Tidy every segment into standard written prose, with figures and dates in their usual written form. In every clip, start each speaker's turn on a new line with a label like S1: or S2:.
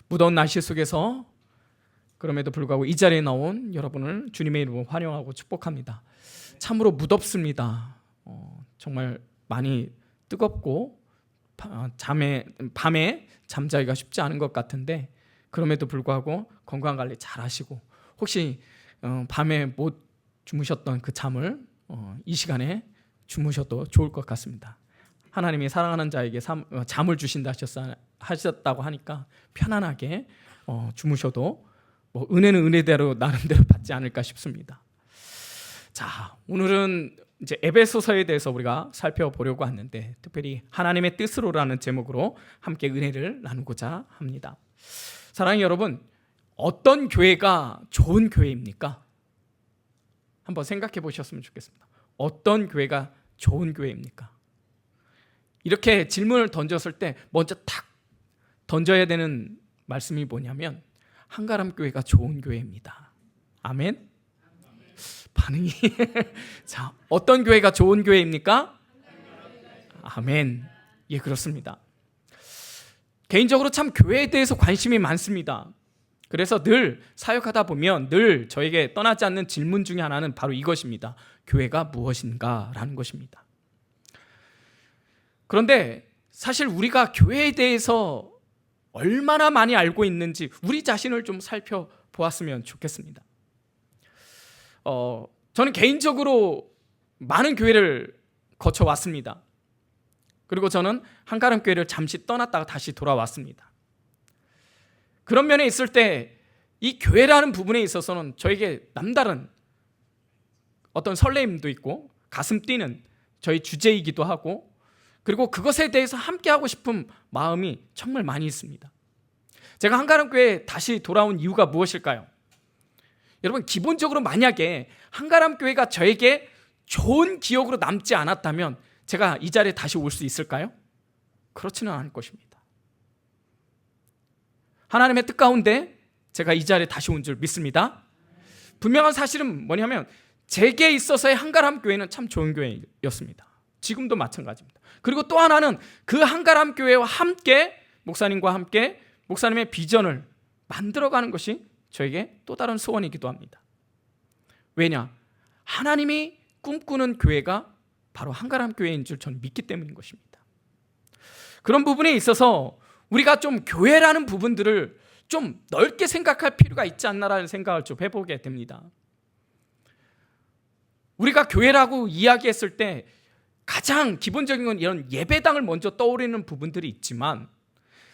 S1: 무더운 날씨 속에서 그럼에도 불구하고 이 자리에 나온 여러분을 주님의 이름으로 환영하고 축복합니다. 참으로 무덥습니다. 정말 많이 뜨겁고 밤에 잠자기가 쉽지 않은 것 같은데 그럼에도 불구하고 건강관리 잘 하시고 혹시 밤에 못 주무셨던 그 잠을 이 시간에 주무셔도 좋을 것 같습니다. 하나님이 사랑하는 자에게 잠을 주신다 하셨다고 하니까 편안하게 주무셔도 은혜는 은혜대로 나름대로 받지 않을까 싶습니다. 자, 오늘은 이제 에베소서에 대해서 우리가 살펴보려고 하는데 특별히 하나님의 뜻으로라는 제목으로 함께 은혜를 나누고자 합니다. 사랑하는 여러분, 어떤 교회가 좋은 교회입니까? 한번 생각해 보셨으면 좋겠습니다. 어떤 교회가 좋은 교회입니까? 이렇게 질문을 던졌을 때 먼저 탁 던져야 되는 말씀이 뭐냐면 한가람 교회가 좋은 교회입니다. 아멘? 반응이 자, 어떤 교회가 좋은 교회입니까? 아멘. 예, 그렇습니다. 개인적으로 참 교회에 대해서 관심이 많습니다. 그래서 늘 사역하다 보면 늘 저에게 떠나지 않는 질문 중에 하나는 바로 이것입니다. 교회가 무엇인가? 라는 것입니다. 그런데 사실 우리가 교회에 대해서 얼마나 많이 알고 있는지 우리 자신을 좀 살펴보았으면 좋겠습니다. 저는 개인적으로 많은 교회를 거쳐왔습니다. 그리고 저는 한가람 교회를 잠시 떠났다가 다시 돌아왔습니다. 그런 면에 있을 때 이 교회라는 부분에 있어서는 저에게 남다른 어떤 설레임도 있고 가슴 뛰는 저희 주제이기도 하고 그리고 그것에 대해서 함께하고 싶은 마음이 정말 많이 있습니다. 제가 한가람 교회에 다시 돌아온 이유가 무엇일까요? 여러분, 기본적으로 만약에 한가람 교회가 저에게 좋은 기억으로 남지 않았다면 제가 이 자리에 다시 올 수 있을까요? 그렇지는 않을 것입니다. 하나님의 뜻 가운데 제가 이 자리에 다시 온 줄 믿습니다. 분명한 사실은 뭐냐면 제게 있어서의 한가람 교회는 참 좋은 교회였습니다. 지금도 마찬가지입니다. 그리고 또 하나는 그 한가람 교회와 함께 목사님과 함께 목사님의 비전을 만들어가는 것이 저에게 또 다른 소원이기도 합니다. 왜냐? 하나님이 꿈꾸는 교회가 바로 한가람 교회인 줄 저는 믿기 때문인 것입니다. 그런 부분에 있어서 우리가 좀 교회라는 부분들을 좀 넓게 생각할 필요가 있지 않나라는 생각을 좀 해보게 됩니다. 우리가 교회라고 이야기했을 때 가장 기본적인 건 이런 예배당을 먼저 떠오르는 부분들이 있지만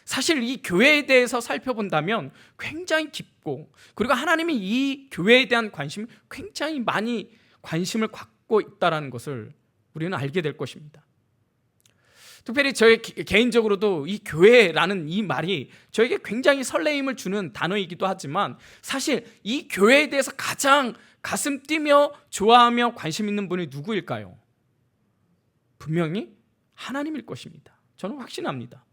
S1: 사실 이 교회에 대해서 살펴본다면 굉장히 깊고 그리고 하나님이 이 교회에 대한 관심이 굉장히 많이 관심을 갖고 있다는 것을 우리는 알게 될 것입니다. 특별히 저의 개인적으로도 이 교회라는 이 말이 저에게 굉장히 설레임을 주는 단어이기도 하지만 사실 이 교회에 대해서 가장 가슴 뛰며 좋아하며 관심 있는 분이 누구일까요? 분명히 하나님일 것입니다. 저는 확신합니다.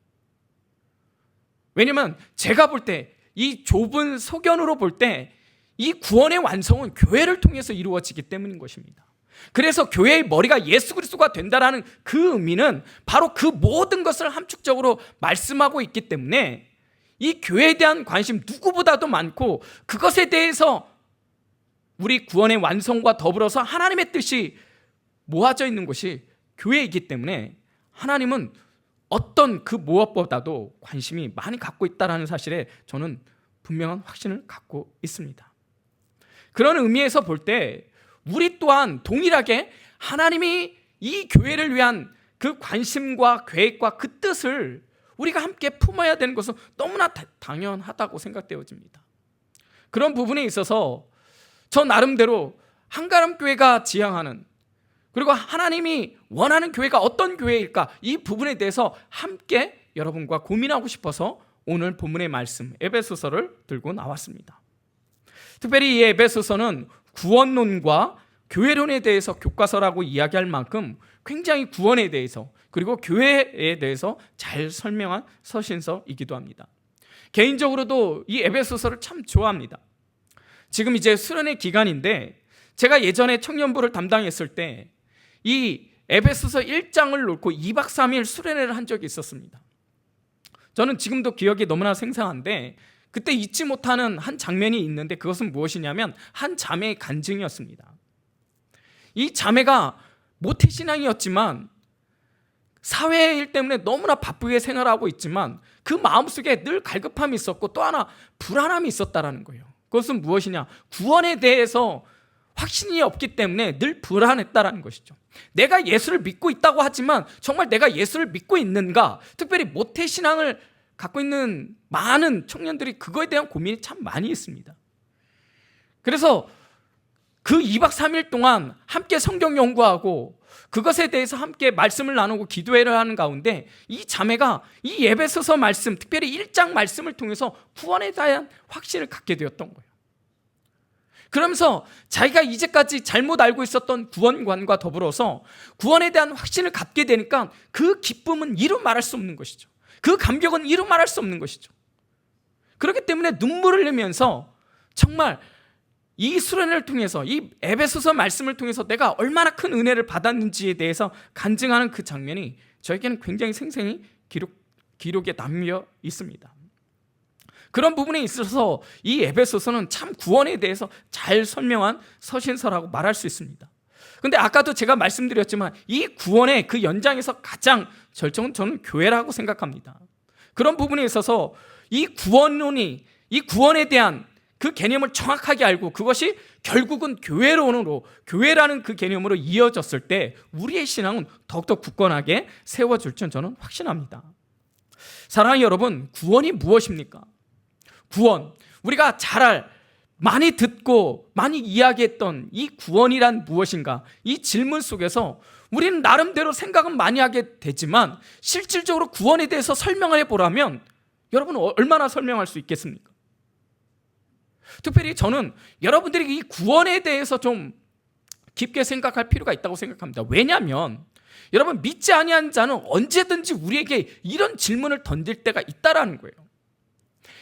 S1: 왜냐하면 제가 볼 때 이 좁은 소견으로 볼 때 이 구원의 완성은 교회를 통해서 이루어지기 때문인 것입니다. 그래서 교회의 머리가 예수 그리스도가 된다라는 그 의미는 바로 그 모든 것을 함축적으로 말씀하고 있기 때문에 이 교회에 대한 관심 누구보다도 많고 그것에 대해서 우리 구원의 완성과 더불어서 하나님의 뜻이 모아져 있는 것이 교회이기 때문에 하나님은 어떤 그 무엇보다도 관심이 많이 갖고 있다는 사실에 저는 분명한 확신을 갖고 있습니다. 그런 의미에서 볼 때 우리 또한 동일하게 하나님이 이 교회를 위한 그 관심과 계획과 그 뜻을 우리가 함께 품어야 되는 것은 너무나 당연하다고 생각되어집니다. 그런 부분에 있어서 저 나름대로 한가람 교회가 지향하는 그리고 하나님이 원하는 교회가 어떤 교회일까 이 부분에 대해서 함께 여러분과 고민하고 싶어서 오늘 본문의 말씀 에베소서를 들고 나왔습니다. 특별히 이 에베소서는 구원론과 교회론에 대해서 교과서라고 이야기할 만큼 굉장히 구원에 대해서 그리고 교회에 대해서 잘 설명한 서신서이기도 합니다. 개인적으로도 이 에베소서를 참 좋아합니다. 지금 이제 수련의 기간인데 제가 예전에 청년부를 담당했을 때 이 에베소서 1장을 놓고 2박 3일 수련회를 한 적이 있었습니다. 저는 지금도 기억이 너무나 생생한데 그때 잊지 못하는 한 장면이 있는데 그것은 무엇이냐면 한 자매의 간증이었습니다. 이 자매가 모태신앙이었지만 사회 일 때문에 너무나 바쁘게 생활하고 있지만 그 마음속에 늘 갈급함이 있었고 또 하나 불안함이 있었다는 거예요. 그것은 무엇이냐? 구원에 대해서 확신이 없기 때문에 늘 불안했다는 것이죠. 내가 예수를 믿고 있다고 하지만 정말 내가 예수를 믿고 있는가? 특별히 모태신앙을 갖고 있는 많은 청년들이 그거에 대한 고민이 참 많이 있습니다. 그래서 그 2박 3일 동안 함께 성경 연구하고 그것에 대해서 함께 말씀을 나누고 기도회를 하는 가운데 이 자매가 이 에베소서 말씀, 특별히 1장 말씀을 통해서 구원에 대한 확신을 갖게 되었던 거예요. 그러면서 자기가 이제까지 잘못 알고 있었던 구원관과 더불어서 구원에 대한 확신을 갖게 되니까 그 기쁨은 이루 말할 수 없는 것이죠. 그 감격은 이루 말할 수 없는 것이죠. 그렇기 때문에 눈물을 흘리면서 정말 이 수련회를 통해서 이 에베소서 말씀을 통해서 내가 얼마나 큰 은혜를 받았는지에 대해서 간증하는 그 장면이 저에게는 굉장히 생생히 기록에 남겨 있습니다. 그런 부분에 있어서 이 에베소서는 참 구원에 대해서 잘 설명한 서신서라고 말할 수 있습니다. 그런데 아까도 제가 말씀드렸지만 이 구원의 그 연장에서 가장 절정은 저는 교회라고 생각합니다. 그런 부분에 있어서 이 구원론이 이 구원에 대한 그 개념을 정확하게 알고 그것이 결국은 교회라는 그 개념으로 이어졌을 때 우리의 신앙은 더욱더 굳건하게 세워질 줄 저는 확신합니다. 사랑하는 여러분, 구원이 무엇입니까? 구원, 우리가 많이 듣고 많이 이야기했던 이 구원이란 무엇인가? 이 질문 속에서 우리는 나름대로 생각은 많이 하게 되지만 실질적으로 구원에 대해서 설명해 보라면 여러분 얼마나 설명할 수 있겠습니까? 특별히 저는 여러분들이 이 구원에 대해서 좀 깊게 생각할 필요가 있다고 생각합니다. 왜냐하면 여러분 믿지 아니한 자는 언제든지 우리에게 이런 질문을 던질 때가 있다라는 거예요.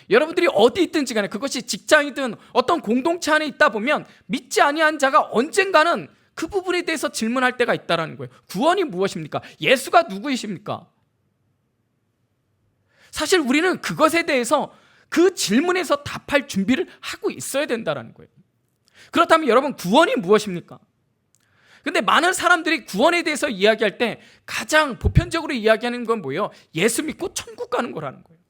S1: 여러분들이 어디 있든지 간에 그것이 직장이든 어떤 공동체 안에 있다 보면 믿지 아니한 자가 언젠가는 그 부분에 대해서 질문할 때가 있다라는 거예요. 구원이 무엇입니까? 예수가 누구이십니까? 사실 우리는 그것에 대해서 그 질문에서 답할 준비를 하고 있어야 된다는 거예요. 그렇다면 여러분 구원이 무엇입니까? 근데 많은 사람들이 구원에 대해서 이야기할 때 가장 보편적으로 이야기하는 건 뭐예요? 예수 믿고 천국 가는 거라는 거예요.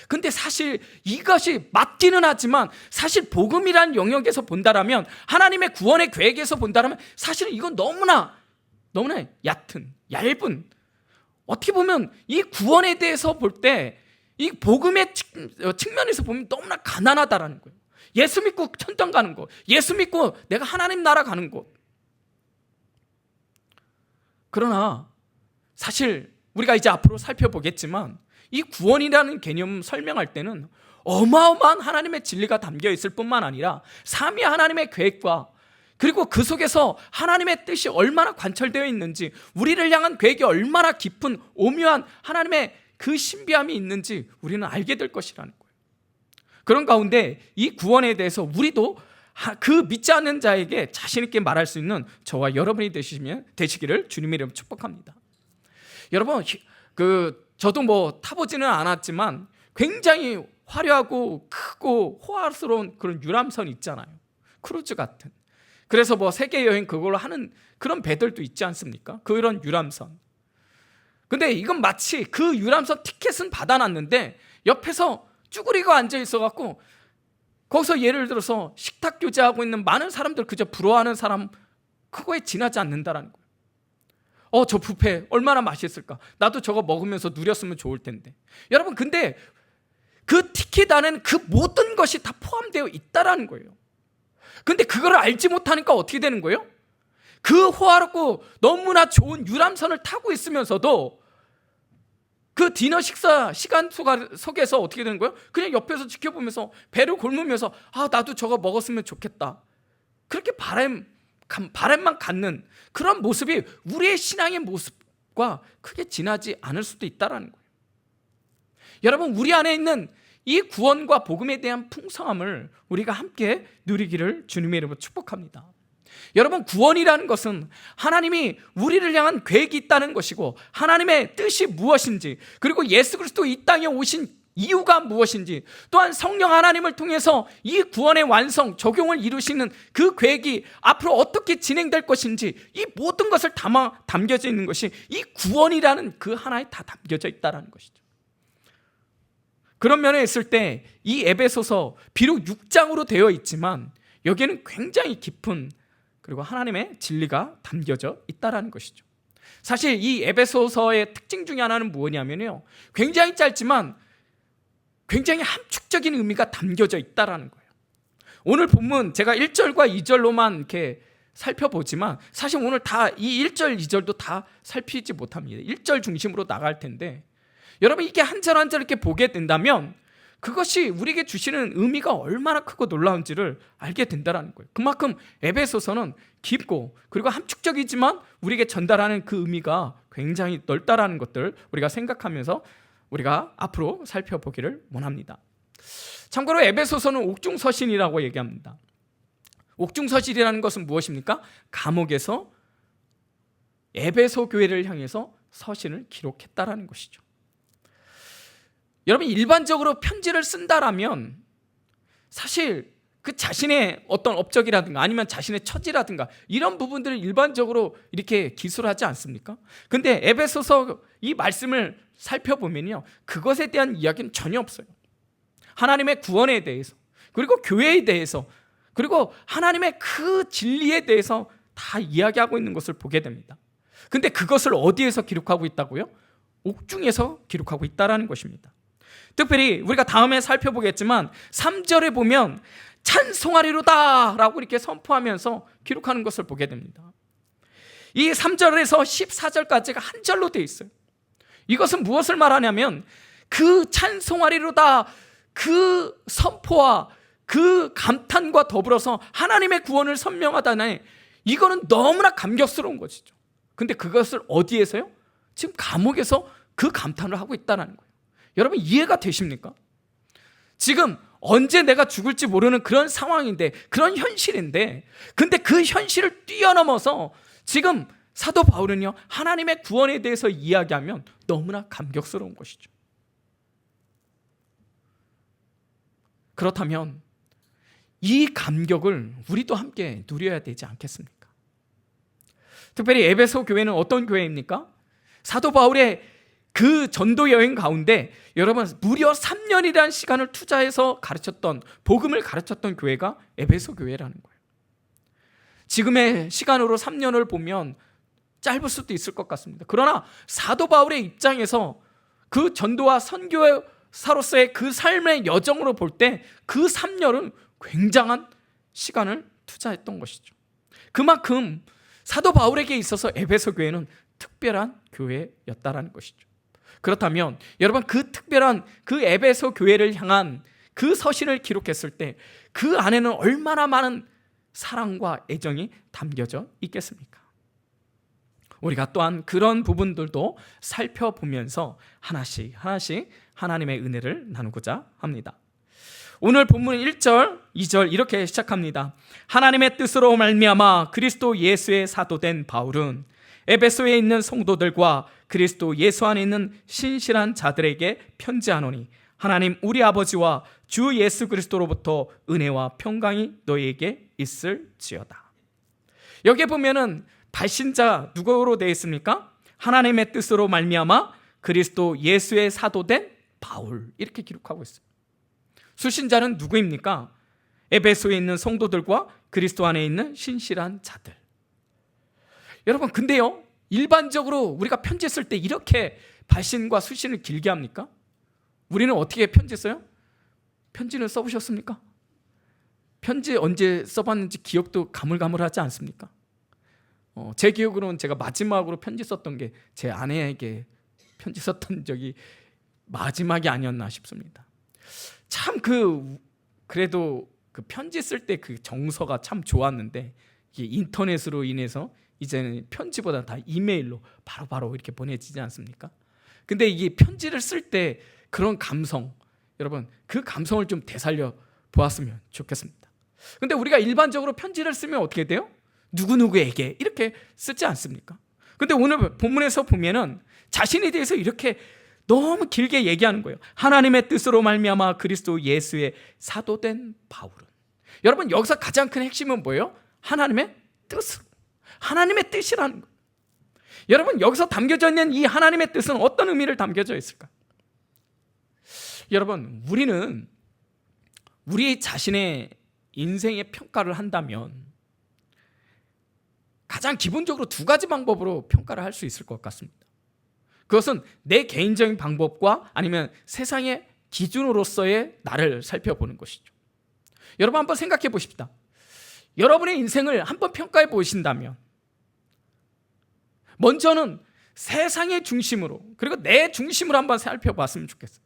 S1: 근데 사실 이것이 맞기는 하지만 사실 복음이라는 영역에서 본다라면 하나님의 구원의 계획에서 본다라면 사실은 이건 너무나 얇은 어떻게 보면 이 구원에 대해서 볼 때 이 복음의 측면에서 보면 너무나 가난하다라는 거예요. 예수 믿고 천당 가는 것, 예수 믿고 내가 하나님 나라 가는 것. 그러나 사실 우리가 이제 앞으로 살펴보겠지만 이 구원이라는 개념 설명할 때는 어마어마한 하나님의 진리가 담겨 있을 뿐만 아니라 삼위 하나님의 계획과 그리고 그 속에서 하나님의 뜻이 얼마나 관철되어 있는지 우리를 향한 계획이 얼마나 깊은 오묘한 하나님의 그 신비함이 있는지 우리는 알게 될 것이라는 거예요. 그런 가운데 이 구원에 대해서 우리도 그 믿지 않는 자에게 자신 있게 말할 수 있는 저와 여러분이 되시기를 주님의 이름으로 축복합니다. 여러분 저도 타보지는 않았지만 굉장히 화려하고 크고 호화스러운 그런 유람선 있잖아요. 크루즈 같은. 그래서 세계 여행 그걸로 하는 그런 배들도 있지 않습니까? 그런 유람선. 근데 이건 마치 그 유람선 티켓은 받아놨는데 옆에서 쭈그리고 앉아 있어갖고 거기서 예를 들어서 식탁 교제하고 있는 많은 사람들 그저 부러워하는 사람 그거에 지나지 않는다라는 거예요. 저 뷔페 얼마나 맛있을까? 나도 저거 먹으면서 누렸으면 좋을 텐데. 여러분 근데 그 티켓 안에는 그 모든 것이 다 포함되어 있다라는 거예요. 근데 그걸 알지 못하니까 어떻게 되는 거예요? 그 호화롭고 너무나 좋은 유람선을 타고 있으면서도 그 디너 식사 시간 속에서 어떻게 되는 거예요? 그냥 옆에서 지켜보면서 배를 골무면서 나도 저거 먹었으면 좋겠다. 그렇게 바람만 갖는 그런 모습이 우리의 신앙의 모습과 크게 지나지 않을 수도 있다는 거예요. 여러분 우리 안에 있는 이 구원과 복음에 대한 풍성함을 우리가 함께 누리기를 주님의 이름으로 축복합니다. 여러분, 구원이라는 것은 하나님이 우리를 향한 계획이 있다는 것이고, 하나님의 뜻이 무엇인지, 그리고 예수 그리스도 이 땅에 오신 이유가 무엇인지, 또한 성령 하나님을 통해서 이 구원의 완성, 적용을 이루시는 그 계획이 앞으로 어떻게 진행될 것인지, 이 모든 것을 담겨져 있는 것이 이 구원이라는 그 하나에 다 담겨져 있다는 것이죠. 그런 면에 있을 때 이 에베소서, 비록 6장으로 되어 있지만 여기에는 굉장히 깊은, 그리고 하나님의 진리가 담겨져 있다는 것이죠. 사실 이 에베소서의 특징 중에 하나는 무엇이냐면요, 굉장히 짧지만 굉장히 함축적인 의미가 담겨져 있다는 거예요. 오늘 본문 제가 1절과 2절로만 이렇게 살펴보지만, 사실 오늘 다 이 1절, 2절도 다 살피지 못합니다. 1절 중심으로 나갈 텐데, 여러분, 이게 한 절 한 절 이렇게 보게 된다면 그것이 우리에게 주시는 의미가 얼마나 크고 놀라운지를 알게 된다는 거예요. 그만큼 에베소서는 깊고, 그리고 함축적이지만 우리에게 전달하는 그 의미가 굉장히 넓다라는 것들 우리가 생각하면서 우리가 앞으로 살펴보기를 원합니다. 참고로 에베소서는 옥중서신이라고 얘기합니다. 옥중서신이라는 것은 무엇입니까? 감옥에서 에베소 교회를 향해서 서신을 기록했다라는 것이죠. 여러분, 일반적으로 편지를 쓴다라면 사실 그 자신의 어떤 업적이라든가 아니면 자신의 처지라든가 이런 부분들을 일반적으로 이렇게 기술하지 않습니까? 근데 에베소서 이 말씀을 살펴보면요, 그것에 대한 이야기는 전혀 없어요. 하나님의 구원에 대해서, 그리고 교회에 대해서, 그리고 하나님의 그 진리에 대해서 다 이야기하고 있는 것을 보게 됩니다. 근데 그것을 어디에서 기록하고 있다고요? 옥중에서 기록하고 있다는 것입니다. 특별히 우리가 다음에 살펴보겠지만 3절에 보면 찬송하리로다 라고 이렇게 선포하면서 기록하는 것을 보게 됩니다. 이 3절에서 14절까지가 한 절로 되어 있어요. 이것은 무엇을 말하냐면 그 찬송하리로다, 그 선포와 그 감탄과 더불어서 하나님의 구원을 선명하다네, 이거는 너무나 감격스러운 것이죠. 근데 그것을 어디에서요? 지금 감옥에서 그 감탄을 하고 있다는 거예요. 여러분, 이해가 되십니까? 지금 언제 내가 죽을지 모르는 그런 상황인데, 그런 현실인데, 근데 그 현실을 뛰어넘어서 지금 사도 바울은요, 하나님의 구원에 대해서 이야기하면 너무나 감격스러운 것이죠. 그렇다면 이 감격을 우리도 함께 누려야 되지 않겠습니까? 특별히 에베소 교회는 어떤 교회입니까? 사도 바울의 그 전도 여행 가운데 여러분, 무려 3년이라는 시간을 투자해서 가르쳤던, 복음을 가르쳤던 교회가 에베소 교회라는 거예요. 지금의 시간으로 3년을 보면 짧을 수도 있을 것 같습니다. 그러나 사도 바울의 입장에서 그 전도와 선교사로서의 그 삶의 여정으로 볼 때 그 3년은 굉장한 시간을 투자했던 것이죠. 그만큼 사도 바울에게 있어서 에베소 교회는 특별한 교회였다라는 것이죠. 그렇다면 여러분, 그 특별한 그 에베소 교회를 향한 그 서신을 기록했을 때 그 안에는 얼마나 많은 사랑과 애정이 담겨져 있겠습니까? 우리가 또한 그런 부분들도 살펴보면서 하나씩 하나씩 하나님의 은혜를 나누고자 합니다. 오늘 본문 1절, 2절 이렇게 시작합니다. 하나님의 뜻으로 말미암아 그리스도 예수의 사도된 바울은 에베소에 있는 성도들과 그리스도 예수 안에 있는 신실한 자들에게 편지하노니 하나님 우리 아버지와 주 예수 그리스도로부터 은혜와 평강이 너희에게 있을지어다. 여기에 보면은 발신자 누구로 되어 있습니까? 하나님의 뜻으로 말미암아 그리스도 예수의 사도된 바울, 이렇게 기록하고 있어요. 수신자는 누구입니까? 에베소에 있는 성도들과 그리스도 안에 있는 신실한 자들. 여러분, 근데요, 일반적으로 우리가 편지 쓸 때 이렇게 발신과 수신을 길게 합니까? 우리는 어떻게 편지 써요? 편지는 써보셨습니까? 편지 언제 써봤는지 기억도 가물가물하지 않습니까? 제 기억으로는 제가 마지막으로 편지 썼던 게 제 아내에게 편지 썼던 적이 마지막이 아니었나 싶습니다. 참 그래도 그 편지 쓸 때 그 정서가 참 좋았는데, 이게 인터넷으로 인해서 이제는 편지보다 다 이메일로 바로바로 이렇게 보내지지 않습니까? 근데 이게 편지를 쓸 때 그런 감성, 여러분 그 감성을 좀 되살려 보았으면 좋겠습니다. 근데 우리가 일반적으로 편지를 쓰면 어떻게 돼요? 누구누구에게 이렇게 쓰지 않습니까? 근데 오늘 본문에서 보면은 자신에 대해서 이렇게 너무 길게 얘기하는 거예요. 하나님의 뜻으로 말미암아 그리스도 예수의 사도된 바울은. 여러분, 여기서 가장 큰 핵심은 뭐예요? 하나님의 뜻으로. 하나님의 뜻이라는 거예요. 여러분, 여기서 담겨져 있는 이 하나님의 뜻은 어떤 의미를 담겨져 있을까? 여러분, 우리는 우리 자신의 인생의 평가를 한다면 가장 기본적으로 두 가지 방법으로 평가를 할 수 있을 것 같습니다. 그것은 내 개인적인 방법과 아니면 세상의 기준으로서의 나를 살펴보는 것이죠. 여러분, 한번 생각해 보십시다. 여러분의 인생을 한번 평가해 보신다면 먼저는 세상의 중심으로, 그리고 내 중심으로 한번 살펴봤으면 좋겠어요.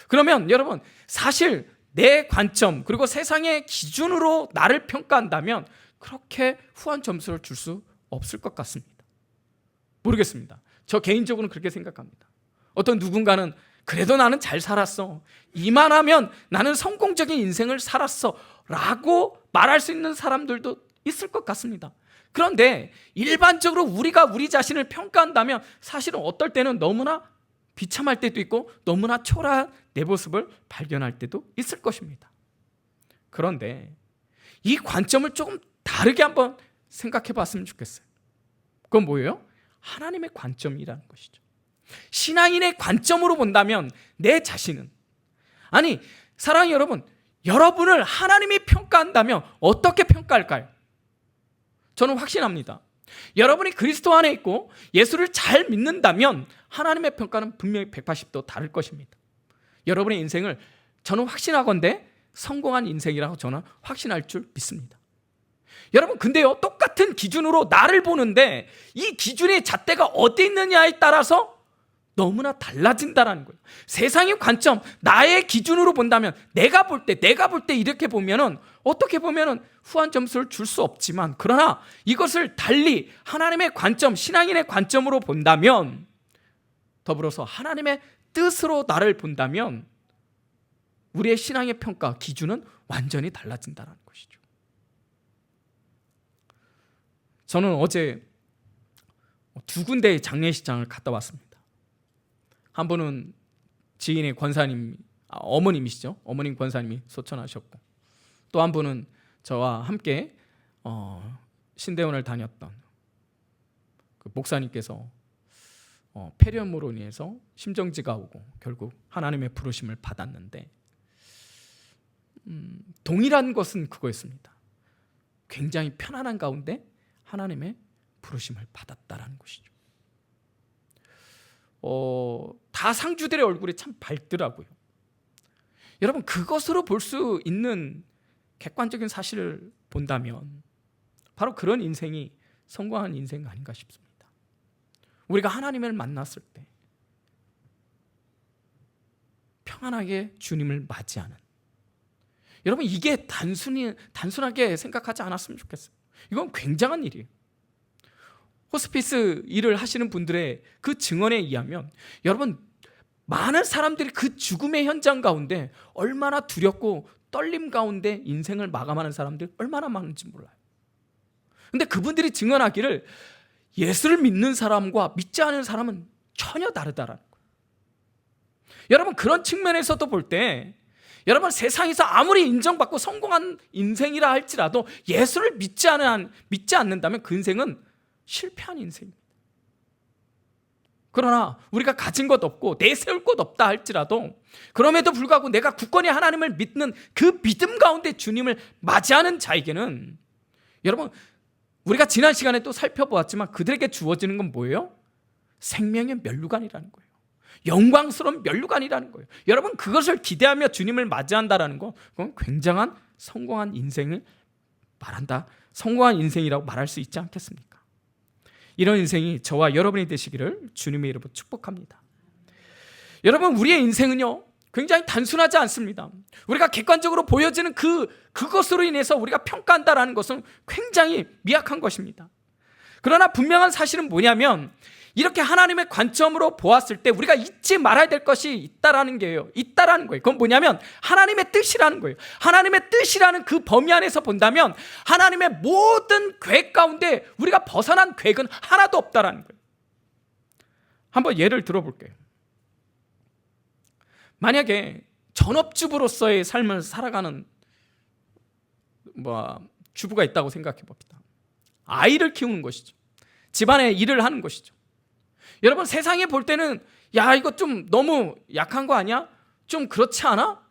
S1: 그러면 여러분, 사실 내 관점 그리고 세상의 기준으로 나를 평가한다면 그렇게 후한 점수를 줄 수 없을 것 같습니다. 모르겠습니다. 저 개인적으로는 그렇게 생각합니다. 어떤 누군가는 그래도 나는 잘 살았어, 이만하면 나는 성공적인 인생을 살았어 라고 말할 수 있는 사람들도 있을 것 같습니다. 그런데 일반적으로 우리가 우리 자신을 평가한다면 사실은 어떨 때는 너무나 비참할 때도 있고 너무나 초라한 내 모습을 발견할 때도 있을 것입니다. 그런데 이 관점을 조금 다르게 한번 생각해 봤으면 좋겠어요. 그건 뭐예요? 하나님의 관점이라는 것이죠. 신앙인의 관점으로 본다면 내 자신은, 아니 사랑하는 여러분, 여러분을 하나님이 평가한다면 어떻게 평가할까요? 저는 확신합니다. 여러분이 그리스도 안에 있고 예수를 잘 믿는다면 하나님의 평가는 분명히 180도 다를 것입니다. 여러분의 인생을 저는 확신하건대 성공한 인생이라고 저는 확신할 줄 믿습니다. 여러분, 근데요, 똑같은 기준으로 나를 보는데 이 기준의 잣대가 어디 있느냐에 따라서 너무나 달라진다는 거예요. 세상의 관점, 나의 기준으로 본다면 내가 볼 때 이렇게 보면은 어떻게 보면은 후한 점수를 줄 수 없지만, 그러나 이것을 달리 하나님의 관점, 신앙인의 관점으로 본다면, 더불어서 하나님의 뜻으로 나를 본다면 우리의 신앙의 평가 기준은 완전히 달라진다는 것이죠. 저는 어제 두 군데의 장례식장을 갔다 왔습니다. 한 분은 지인의 권사님, 어머님이시죠. 어머님 권사님이 소천하셨고, 또 한 분은 저와 함께 신대원을 다녔던 그 목사님께서 폐렴으로 인해서 심정지가 오고 결국 하나님의 부르심을 받았는데, 동일한 것은 그거였습니다. 굉장히 편안한 가운데 하나님의 부르심을 받았다라는 것이죠. 다 상주들의 얼굴이 참 밝더라고요. 여러분, 그것으로 볼 수 있는 객관적인 사실을 본다면 바로 그런 인생이 성공한 인생 아닌가 싶습니다. 우리가 하나님을 만났을 때 평안하게 주님을 맞이하는, 여러분, 이게 단순하게 생각하지 않았으면 좋겠어요. 이건 굉장한 일이에요. 호스피스 일을 하시는 분들의 그 증언에 의하면 여러분, 많은 사람들이 그 죽음의 현장 가운데 얼마나 두렵고 떨림 가운데 인생을 마감하는 사람들이 얼마나 많은지 몰라요. 근데 그분들이 증언하기를 예수를 믿는 사람과 믿지 않은 사람은 전혀 다르다라는 거예요. 여러분, 그런 측면에서도 볼 때 여러분, 세상에서 아무리 인정받고 성공한 인생이라 할지라도 예수를 믿지 않는다면 그 인생은 실패한 인생입니다. 그러나 우리가 가진 것 없고 내세울 것 없다 할지라도, 그럼에도 불구하고 내가 굳건히 하나님을 믿는 그 믿음 가운데 주님을 맞이하는 자에게는, 여러분, 우리가 지난 시간에 또 살펴보았지만 그들에게 주어지는 건 뭐예요? 생명의 면류관이라는 거예요. 영광스러운 면류관이라는 거예요. 여러분, 그것을 기대하며 주님을 맞이한다라는 건 그건 굉장한 성공한 인생을 말한다, 성공한 인생이라고 말할 수 있지 않겠습니까? 이런 인생이 저와 여러분이 되시기를 주님의 이름으로 축복합니다. 여러분, 우리의 인생은요 굉장히 단순하지 않습니다. 우리가 객관적으로 보여지는 그것으로 인해서 우리가 평가한다라는 것은 굉장히 미약한 것입니다. 그러나 분명한 사실은 뭐냐면 이렇게 하나님의 관점으로 보았을 때 우리가 잊지 말아야 될 것이 있다라는 거예요. 그건 뭐냐면 하나님의 뜻이라는 거예요. 하나님의 뜻이라는 그 범위 안에서 본다면 하나님의 모든 계획 가운데 우리가 벗어난 계획은 하나도 없다라는 거예요. 한번 예를 들어볼게요. 만약에 전업주부로서의 삶을 살아가는 주부가 있다고 생각해 봅니다. 아이를 키우는 것이죠. 집안의 일을 하는 것이죠. 여러분, 세상에 볼 때는 야, 이거 좀 너무 약한 거 아니야? 좀 그렇지 않아?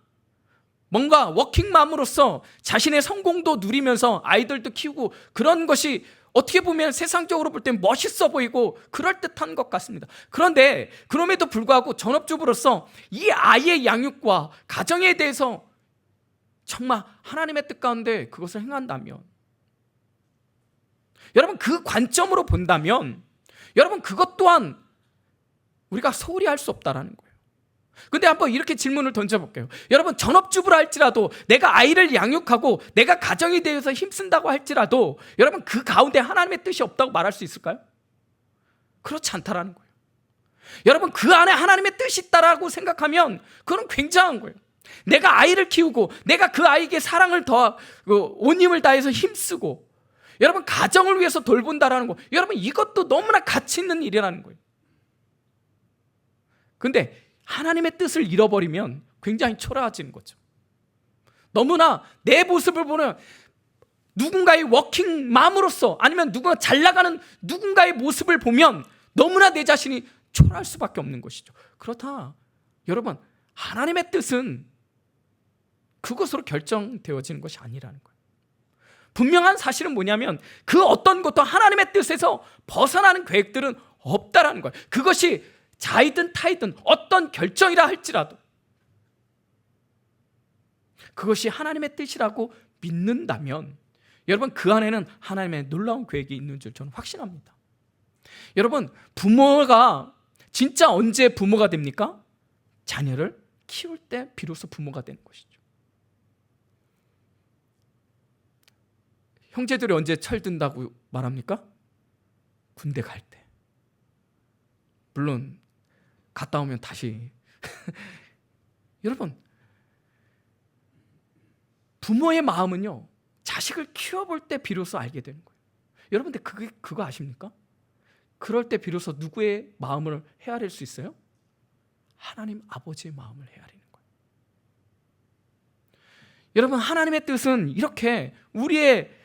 S1: 뭔가 워킹맘으로서 자신의 성공도 누리면서 아이들도 키우고 그런 것이 어떻게 보면 세상적으로 볼 땐 멋있어 보이고 그럴듯한 것 같습니다. 그런데 그럼에도 불구하고 전업주부로서 이 아이의 양육과 가정에 대해서 정말 하나님의 뜻 가운데 그것을 행한다면, 여러분, 그 관점으로 본다면 여러분, 그것 또한 우리가 소홀히 할 수 없다라는 거예요. 근데 한번 이렇게 질문을 던져볼게요. 여러분, 전업주부라 할지라도 내가 아이를 양육하고 내가 가정에 대해서 힘쓴다고 할지라도 여러분, 그 가운데 하나님의 뜻이 없다고 말할 수 있을까요? 그렇지 않다라는 거예요. 여러분, 그 안에 하나님의 뜻이 있다라고 생각하면 그건 굉장한 거예요. 내가 아이를 키우고 내가 그 아이에게 사랑을 온 힘을 다해서 힘쓰고 여러분, 가정을 위해서 돌본다라는 거, 여러분, 이것도 너무나 가치 있는 일이라는 거예요. 근데 하나님의 뜻을 잃어버리면 굉장히 초라해지는 거죠. 너무나 내 모습을 보는 누군가의 워킹맘으로서 아니면 누군가 잘 나가는 누군가의 모습을 보면 너무나 내 자신이 초라할 수밖에 없는 것이죠. 그렇다, 여러분, 하나님의 뜻은 그것으로 결정되어지는 것이 아니라는 거예요. 분명한 사실은 뭐냐면 그 어떤 것도 하나님의 뜻에서 벗어나는 계획들은 없다라는 거예요. 그것이 자이든 타이든 어떤 결정이라 할지라도 그것이 하나님의 뜻이라고 믿는다면 여러분, 그 안에는 하나님의 놀라운 계획이 있는 줄 저는 확신합니다. 여러분, 부모가 진짜 언제 부모가 됩니까? 자녀를 키울 때 비로소 부모가 되는 것이죠. 형제들이 언제 철든다고 말합니까? 군대 갈 때. 물론 갔다 오면 다시 여러분, 부모의 마음은요, 자식을 키워볼 때 비로소 알게 되는 거예요. 여러분들 그거 아십니까? 그럴 때 비로소 누구의 마음을 헤아릴 수 있어요? 하나님 아버지의 마음을 헤아리는 거예요. 여러분, 하나님의 뜻은 이렇게 우리의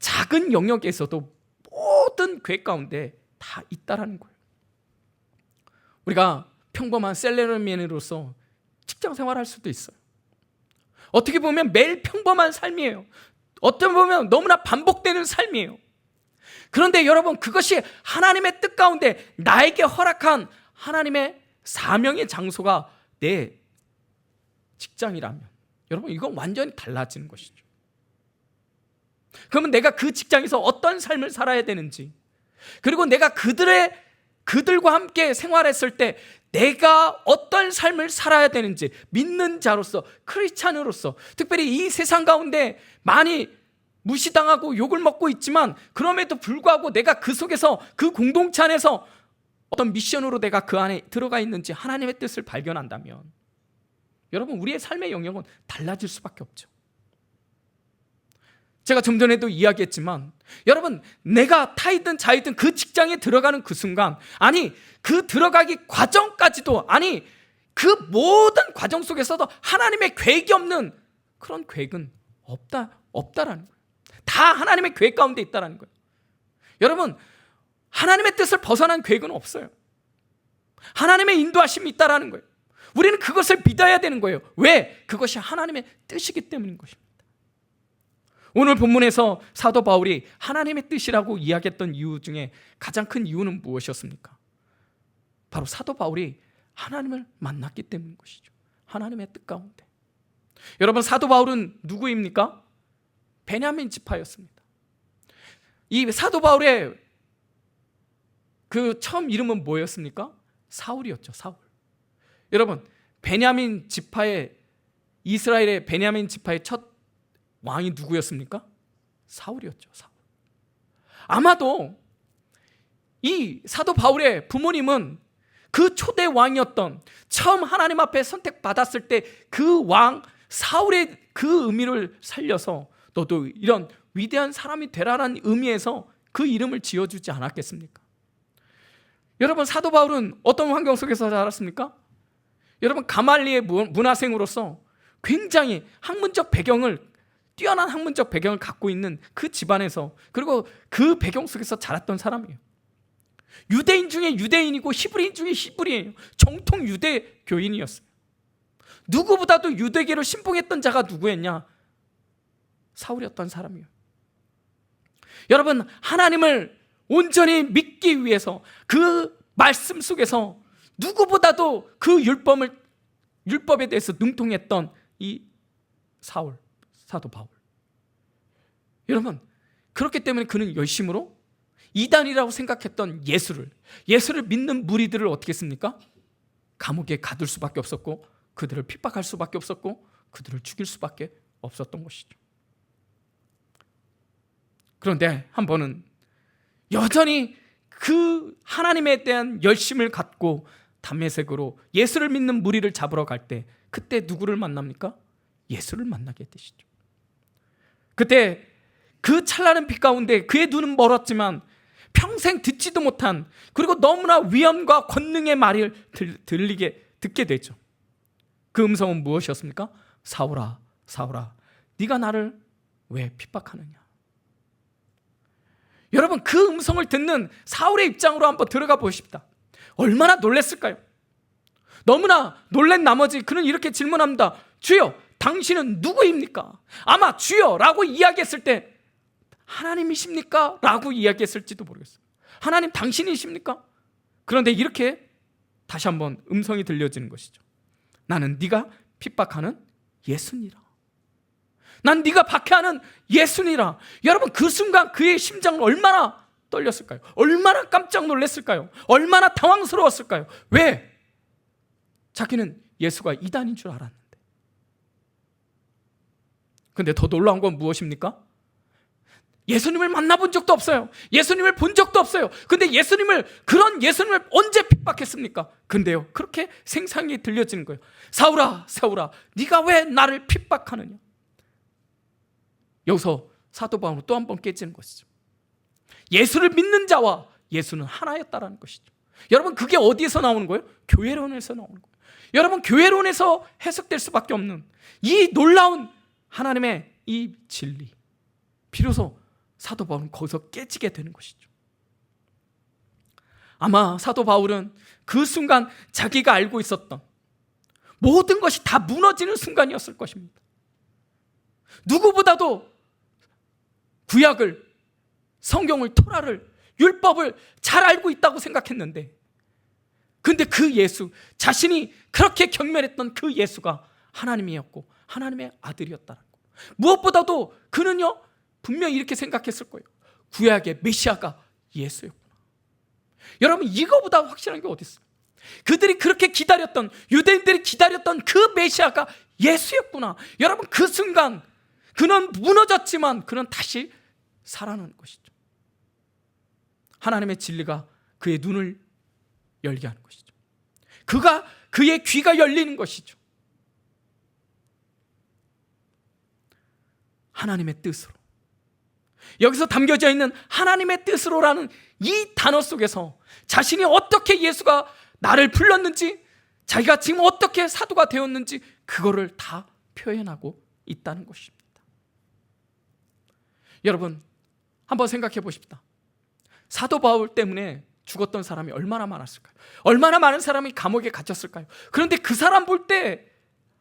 S1: 작은 영역에서도 모든 계획 가운데 다 있다라는 거예요. 우리가 평범한 셀러리맨으로서 직장 생활할 수도 있어요. 어떻게 보면 매일 평범한 삶이에요. 어떻게 보면 너무나 반복되는 삶이에요. 그런데 여러분, 그것이 하나님의 뜻 가운데 나에게 허락한 하나님의 사명의 장소가 내 직장이라면 여러분, 이건 완전히 달라지는 것이죠. 그러면 내가 그 직장에서 어떤 삶을 살아야 되는지, 그리고 내가 그들과 함께 생활했을 때 내가 어떤 삶을 살아야 되는지, 믿는 자로서, 크리스찬으로서, 특별히 이 세상 가운데 많이 무시당하고 욕을 먹고 있지만 그럼에도 불구하고 내가 그 속에서, 그 공동체 안에서 어떤 미션으로 내가 그 안에 들어가 있는지 하나님의 뜻을 발견한다면 여러분, 우리의 삶의 영역은 달라질 수밖에 없죠. 제가 좀 전에도 이야기했지만 여러분, 내가 타이든 자이든 그 직장에 들어가는 그 순간, 아니 그 들어가기 과정까지도, 아니 그 모든 과정 속에서도 하나님의 계획이 없는 그런 계획은 없다라는 거예요. 다 하나님의 계획 가운데 있다라는 거예요. 여러분, 하나님의 뜻을 벗어난 계획은 없어요. 하나님의 인도하심이 있다라는 거예요. 우리는 그것을 믿어야 되는 거예요. 왜? 그것이 하나님의 뜻이기 때문인 것입니다. 오늘 본문에서 사도 바울이 하나님의 뜻이라고 이야기했던 이유 중에 가장 큰 이유는 무엇이었습니까? 바로 사도 바울이 하나님을 만났기 때문인 것이죠. 하나님의 뜻 가운데. 여러분, 사도 바울은 누구입니까? 베냐민 지파였습니다. 이 사도 바울의 그 처음 이름은 뭐였습니까? 사울이었죠. 사울. 여러분, 베냐민 지파의, 이스라엘의 베냐민 지파의 첫 왕이 누구였습니까? 사울이었죠. 사울. 아마도 이 사도 바울의 부모님은 그 초대 왕이었던, 처음 하나님 앞에 선택받았을 때 그 왕 사울의 그 의미를 살려서 너도 이런 위대한 사람이 되라는 의미에서 그 이름을 지어주지 않았겠습니까? 여러분, 사도 바울은 어떤 환경 속에서 자랐습니까? 여러분, 가말리의 문화생으로서 굉장히 뛰어난 학문적 배경을 갖고 있는 그 집안에서, 그리고 그 배경 속에서 자랐던 사람이에요. 유대인 중에 유대인이고 히브리인 중에 히브리인이에요. 정통 유대교인이었어요. 누구보다도 유대계를 신봉했던 자가 누구였냐? 사울이었던 사람이에요. 여러분, 하나님을 온전히 믿기 위해서 그 말씀 속에서 누구보다도 그 율법에 대해서 능통했던 이 사도 바울. 여러분, 그렇기 때문에 그는 열심으로 이단이라고 생각했던 예수를 믿는 무리들을 어떻게 했습니까? 감옥에 가둘 수밖에 없었고, 그들을 핍박할 수밖에 없었고, 그들을 죽일 수밖에 없었던 것이죠. 그런데 한 번은 여전히 그 하나님에 대한 열심을 갖고 담메색으로 예수를 믿는 무리를 잡으러 갈 때, 그때 누구를 만납니까? 예수를 만나게 되시죠. 그때 그 찬란한 빛 가운데 그의 눈은 멀었지만 평생 듣지도 못한, 그리고 너무나 위엄과 권능의 말을 듣게 되죠. 그 음성은 무엇이었습니까? 사울아, 사울아, 네가 나를 왜 핍박하느냐? 여러분, 그 음성을 듣는 사울의 입장으로 한번 들어가 보십시다. 얼마나 놀랐을까요? 너무나 놀란 나머지 그는 이렇게 질문합니다. 주여, 당신은 누구입니까? 아마 주여라고 이야기했을 때 하나님이십니까? 라고 이야기했을지도 모르겠어요. 하나님 당신이십니까? 그런데 이렇게 다시 한번 음성이 들려지는 것이죠. 나는 네가 핍박하는 예수니라. 난 네가 박해하는 예수니라. 여러분, 그 순간 그의 심장은 얼마나 떨렸을까요? 얼마나 깜짝 놀랐을까요? 얼마나 당황스러웠을까요? 왜? 자기는 예수가 이단인 줄 알았는데. 근데 더 놀라운 건 무엇입니까? 예수님을 만나본 적도 없어요. 예수님을 본 적도 없어요. 근데 그런 예수님을 언제 핍박했습니까? 근데요, 그렇게 생생하게 들려지는 거예요. 사울아, 사울아, 네가 왜 나를 핍박하느냐? 여기서 사도 바울은 또 한 번 깨지는 것이죠. 예수를 믿는 자와 예수는 하나였다라는 것이죠. 여러분, 그게 어디에서 나오는 거예요? 교회론에서 나오는 거예요. 여러분, 교회론에서 해석될 수밖에 없는 이 놀라운 하나님의 이 진리, 비로소 사도 바울은 거기서 깨지게 되는 것이죠. 아마 사도 바울은 그 순간 자기가 알고 있었던 모든 것이 다 무너지는 순간이었을 것입니다. 누구보다도 구약을, 성경을, 토라를, 율법을 잘 알고 있다고 생각했는데, 근데 그 예수, 자신이 그렇게 경멸했던 그 예수가 하나님이었고 하나님의 아들이었다는 거. 무엇보다도 그는요, 분명히 이렇게 생각했을 거예요. 구약의 메시아가 예수였구나. 여러분, 이거보다 확실한 게 어디 있어요? 그들이 그렇게 기다렸던, 유대인들이 기다렸던 그 메시아가 예수였구나. 여러분, 그 순간 그는 무너졌지만 그는 다시 살아나는 것이죠. 하나님의 진리가 그의 눈을 열게 하는 것이죠. 그의 귀가 열리는 것이죠. 하나님의 뜻으로, 여기서 담겨져 있는 하나님의 뜻으로라는 이 단어 속에서 자신이 어떻게 예수가 나를 불렀는지, 자기가 지금 어떻게 사도가 되었는지, 그거를 다 표현하고 있다는 것입니다. 여러분, 한번 생각해 보십시다. 사도 바울 때문에 죽었던 사람이 얼마나 많았을까요? 얼마나 많은 사람이 감옥에 갇혔을까요? 그런데 그 사람 볼 때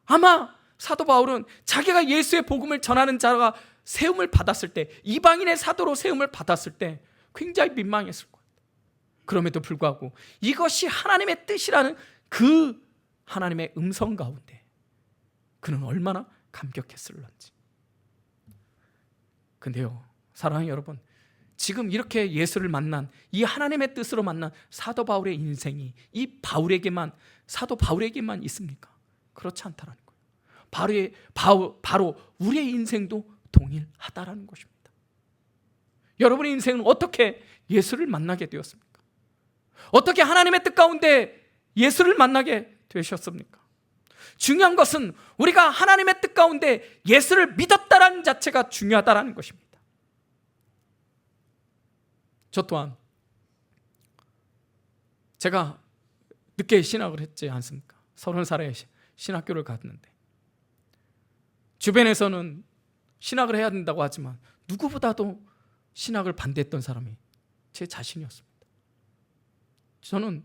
S1: 아마 사도 바울은 자기가 예수의 복음을 전하는 자가 세움을 받았을 때, 이방인의 사도로 세움을 받았을 때 굉장히 민망했을 거예요. 그럼에도 불구하고 이것이 하나님의 뜻이라는 그 하나님의 음성 가운데 그는 얼마나 감격했을런지. 근데요, 사랑하는 여러분, 지금 이렇게 예수를 만난, 이 하나님의 뜻으로 만난 사도 바울의 인생이 이 사도 바울에게만 있습니까? 그렇지 않다라는 거예요. 바로 우리의 인생도 동일하다라는 것입니다. 여러분의 인생은 어떻게 예수를 만나게 되었습니까? 어떻게 하나님의 뜻 가운데 예수를 만나게 되셨습니까? 중요한 것은 우리가 하나님의 뜻 가운데 예수를 믿었다라는 자체가 중요하다라는 것입니다. 저 또한 제가 늦게 신학을 했지 않습니까? 30살에 신학교를 갔는데 주변에서는 신학을 해야 된다고 하지만 누구보다도 신학을 반대했던 사람이 제 자신이었습니다. 저는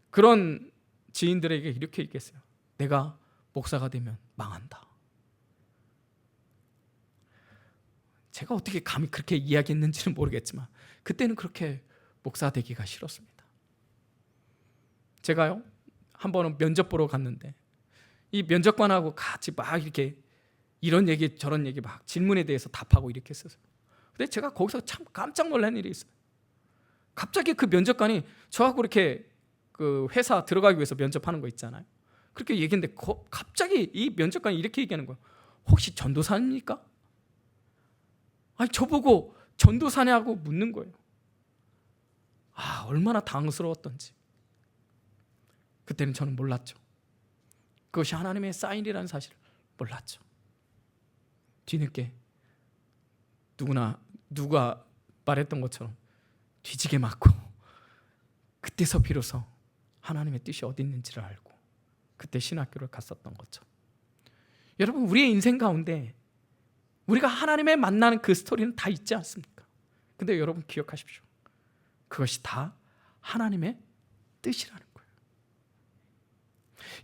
S1: 그런 지인들에게 이렇게 얘기했어요. 내가 목사가 되면 망한다. 제가 어떻게 감히 그렇게 이야기했는지는 모르겠지만 그때는 그렇게 목사 되기가 싫었습니다. 제가요 한 번은 면접 보러 갔는데 이 면접관하고 같이 막 이렇게 이런 얘기 저런 얘기 막 질문에 대해서 답하고 이렇게 했었어요. 근데 제가 거기서 참 깜짝 놀란 일이 있어요. 갑자기 그 면접관이 저하고 이렇게 그 회사 들어가기 위해서 면접하는 거 있잖아요. 그렇게 얘기했는데 갑자기 이 면접관이 이렇게 얘기하는 거예요. 혹시 전도사입니까? 아니 저보고 전도사냐고 묻는 거예요. 아, 얼마나 당황스러웠던지. 그때는 저는 몰랐죠. 그것이 하나님의 사인이라는 사실을 몰랐죠. 뒤늦게 누가 말했던 것처럼 뒤지게 맞고 그때서 비로소 하나님의 뜻이 어디 있는지를 알고 그때 신학교를 갔었던 거죠. 여러분, 우리의 인생 가운데 우리가 하나님의 만나는 그 스토리는 다 있지 않습니까? 근데 여러분 기억하십시오. 그것이 다 하나님의 뜻이라는 거예요.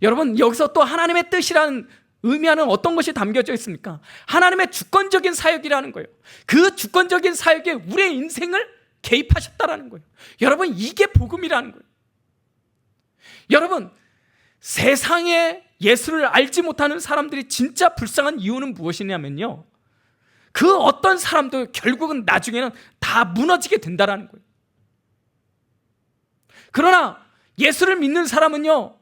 S1: 여러분, 여기서 또 하나님의 뜻이라는 의미하는 어떤 것이 담겨져 있습니까? 하나님의 주권적인 사역이라는 거예요. 그 주권적인 사역에 우리의 인생을 개입하셨다라는 거예요. 여러분, 이게 복음이라는 거예요. 여러분, 세상에 예수를 알지 못하는 사람들이 진짜 불쌍한 이유는 무엇이냐면요, 그 어떤 사람도 결국은 나중에는 다 무너지게 된다라는 거예요. 그러나 예수를 믿는 사람은요,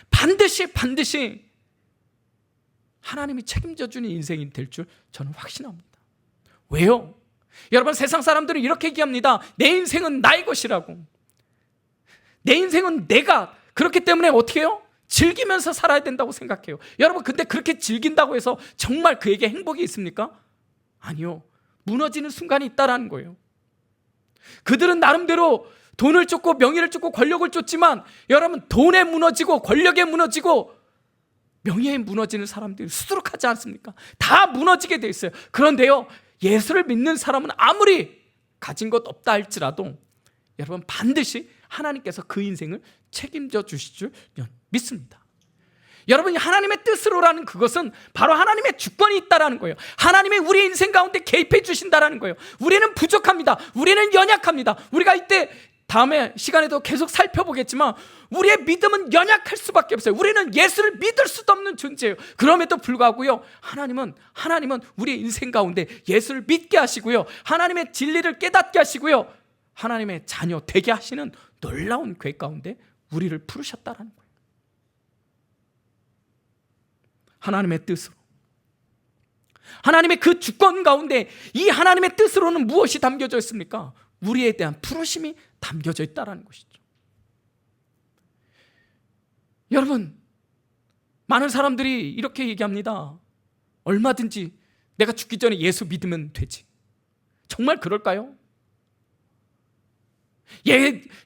S1: 반드시 하나님이 책임져 주는 인생이 될 줄 저는 확신합니다. 왜요? 여러분, 세상 사람들은 이렇게 얘기합니다. 내 인생은 나의 것이라고. 내 인생은 내가, 그렇기 때문에 어떻게 해요? 즐기면서 살아야 된다고 생각해요. 여러분, 근데 그렇게 즐긴다고 해서 정말 그에게 행복이 있습니까? 아니요. 무너지는 순간이 있다라는 거예요. 그들은 나름대로 돈을 쫓고 명예를 쫓고 권력을 쫓지만 여러분, 돈에 무너지고 권력에 무너지고 명예에 무너지는 사람들이 수두룩하지 않습니까? 다 무너지게 돼 있어요. 그런데요, 예수를 믿는 사람은 아무리 가진 것 없다 할지라도 여러분, 반드시 하나님께서 그 인생을 책임져 주실 줄 믿습니다. 여러분, 하나님의 뜻으로라는 그것은 바로 하나님의 주권이 있다라는 거예요. 하나님이 우리 인생 가운데 개입해 주신다라는 거예요. 우리는 부족합니다. 우리는 연약합니다. 우리가 이때 다음에 시간에도 계속 살펴보겠지만 우리의 믿음은 연약할 수밖에 없어요. 우리는 예수를 믿을 수도 없는 존재예요. 그럼에도 불구하고요, 하나님은 우리의 인생 가운데 예수를 믿게 하시고요, 하나님의 진리를 깨닫게 하시고요, 하나님의 자녀 되게 하시는 놀라운 계획 가운데 우리를 부르셨다라는 거예요. 하나님의 뜻으로, 하나님의 그 주권 가운데 이 하나님의 뜻으로는 무엇이 담겨져 있습니까? 우리에 대한 부르심이 담겨져 있다는 것이죠. 여러분, 많은 사람들이 이렇게 얘기합니다. 얼마든지 내가 죽기 전에 예수 믿으면 되지. 정말 그럴까요?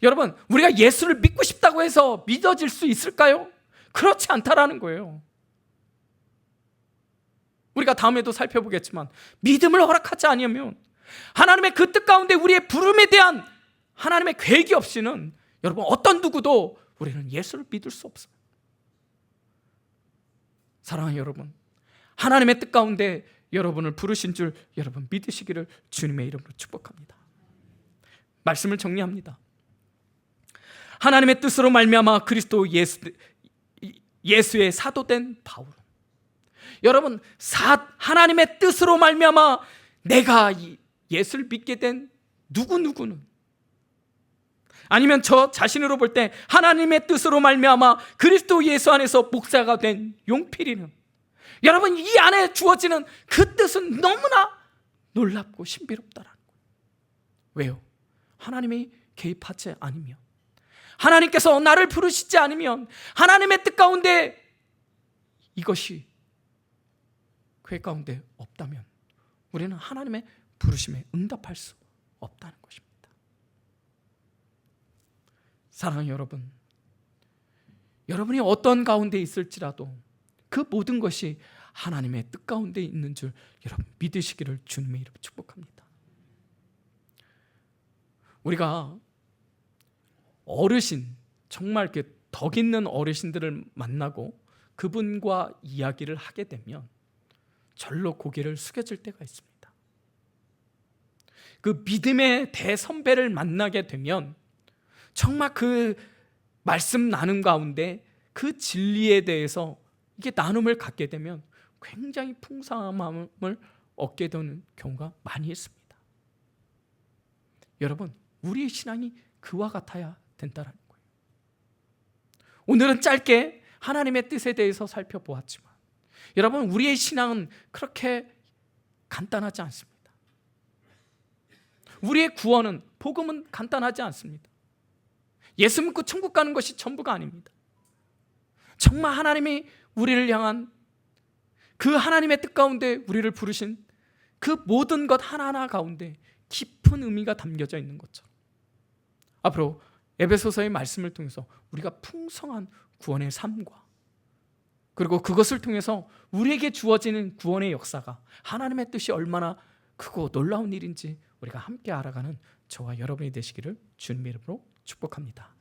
S1: 여러분, 우리가 예수를 믿고 싶다고 해서 믿어질 수 있을까요? 그렇지 않다라는 거예요. 우리가 다음에도 살펴보겠지만 믿음을 허락하지 않으면 하나님의 그 뜻 가운데 우리의 부름에 대한 하나님의 계획이 없이는 여러분, 어떤 누구도 우리는 예수를 믿을 수 없어요. 사랑하는 여러분, 하나님의 뜻 가운데 여러분을 부르신 줄 여러분 믿으시기를 주님의 이름으로 축복합니다. 말씀을 정리합니다. 하나님의 뜻으로 말미암아 그리스도 예수의 사도된 바울. 여러분, 하나님의 뜻으로 말미암아 내가 예수를 믿게 된 누구는, 아니면 저 자신으로 볼 때 하나님의 뜻으로 말미암아 그리스도 예수 안에서 목사가 된 용필이는, 여러분, 이 안에 주어지는 그 뜻은 너무나 놀랍고 신비롭다라는 거예요. 왜요? 하나님이 개입하지 않으면 하나님께서 나를 부르시지 않으면, 하나님의 뜻 가운데 이것이 교회 가운데 없다면 우리는 하나님의 부르심에 응답할 수 없다는 것입니다. 사랑하는 여러분, 여러분이 어떤 가운데 있을지라도 그 모든 것이 하나님의 뜻 가운데 있는 줄 여러분 믿으시기를 주님의 이름으로 축복합니다. 우리가 어르신, 정말 이렇게 덕 있는 어르신들을 만나고 그분과 이야기를 하게 되면 절로 고개를 숙여질 때가 있습니다. 그 믿음의 대선배를 만나게 되면 정말 그 말씀 나눔 가운데 그 진리에 대해서 이게 나눔을 갖게 되면 굉장히 풍성한 마음을 얻게 되는 경우가 많이 있습니다. 여러분, 우리의 신앙이 그와 같아야 된다는 거예요. 오늘은 짧게 하나님의 뜻에 대해서 살펴보았지만 여러분, 우리의 신앙은 그렇게 간단하지 않습니다. 우리의 구원은, 복음은 간단하지 않습니다. 예수 믿고 천국 가는 것이 전부가 아닙니다. 정말 하나님이 우리를 향한 그 하나님의 뜻 가운데 우리를 부르신 그 모든 것 하나하나 가운데 깊은 의미가 담겨져 있는 것처럼 앞으로 에베소서의 말씀을 통해서 우리가 풍성한 구원의 삶과 그리고 그것을 통해서 우리에게 주어지는 구원의 역사가 하나님의 뜻이 얼마나 크고 놀라운 일인지 우리가 함께 알아가는 저와 여러분이 되시기를 주님의 이름으로 축복합니다.